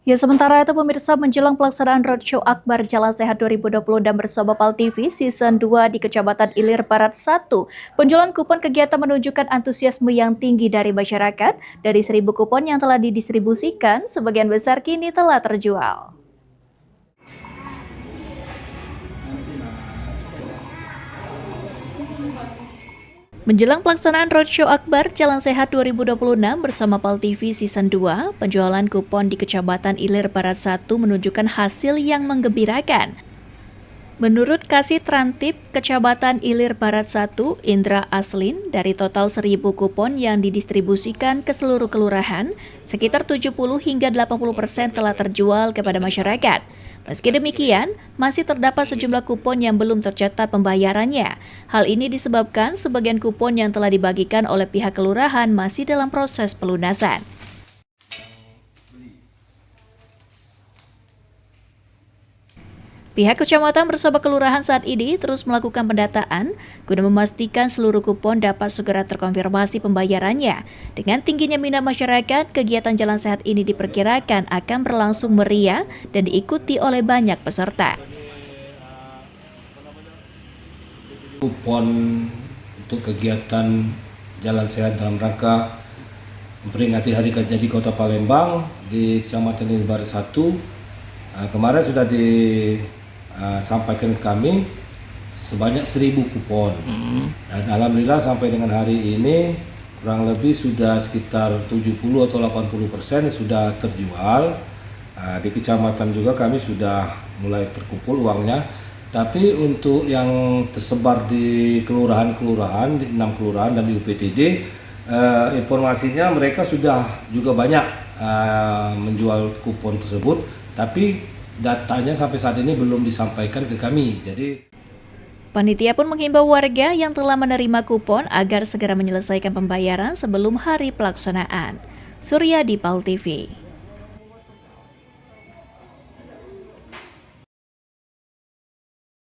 Ya, sementara itu pemirsa menjelang pelaksanaan Roadshow Akbar Jalan Sehat 2020 dan bersama Pal TV Season 2 di Kecamatan Ilir Barat 1, penjualan kupon kegiatan menunjukkan antusiasme yang tinggi dari masyarakat. Dari 1.000 kupon yang telah didistribusikan, sebagian besar kini telah terjual. Menjelang pelaksanaan Roadshow Akbar Jalan Sehat 2026 bersama Pal TV Season 2, penjualan kupon di Kecamatan Ilir Barat 1 menunjukkan hasil yang menggembirakan. Menurut Kasih Trantip Kecamatan Ilir Barat 1, Indra Aslin, dari total 1.000 kupon yang didistribusikan ke seluruh kelurahan, sekitar 70 hingga 80% telah terjual kepada masyarakat. Meski demikian, masih terdapat sejumlah kupon yang belum tercatat pembayarannya. Hal ini disebabkan sebagian kupon yang telah dibagikan oleh pihak kelurahan masih dalam proses pelunasan. Pihak kecamatan bersama kelurahan saat ini terus melakukan pendataan guna memastikan seluruh kupon dapat segera terkonfirmasi pembayarannya. Dengan tingginya minat masyarakat, kegiatan Jalan Sehat ini diperkirakan akan berlangsung meriah dan diikuti oleh banyak peserta. Kupon untuk kegiatan Jalan Sehat dalam rangka memperingati Hari Jadi Kota Palembang di Kecamatan Ilir Barat 1 kemarin sudah disampaikan ke kami sebanyak 1.000 kupon. Dan alhamdulillah sampai dengan hari ini kurang lebih sudah sekitar 70 atau 80% sudah terjual. Di kecamatan juga kami sudah mulai terkumpul uangnya. Tapi untuk yang tersebar di kelurahan-kelurahan, di 6 kelurahan dan di UPTD, informasinya mereka sudah juga banyak menjual kupon tersebut, tapi datanya sampai saat ini belum disampaikan ke kami. Panitia pun menghimbau warga yang telah menerima kupon agar segera menyelesaikan pembayaran sebelum hari pelaksanaan. Suryadi, Pal TV.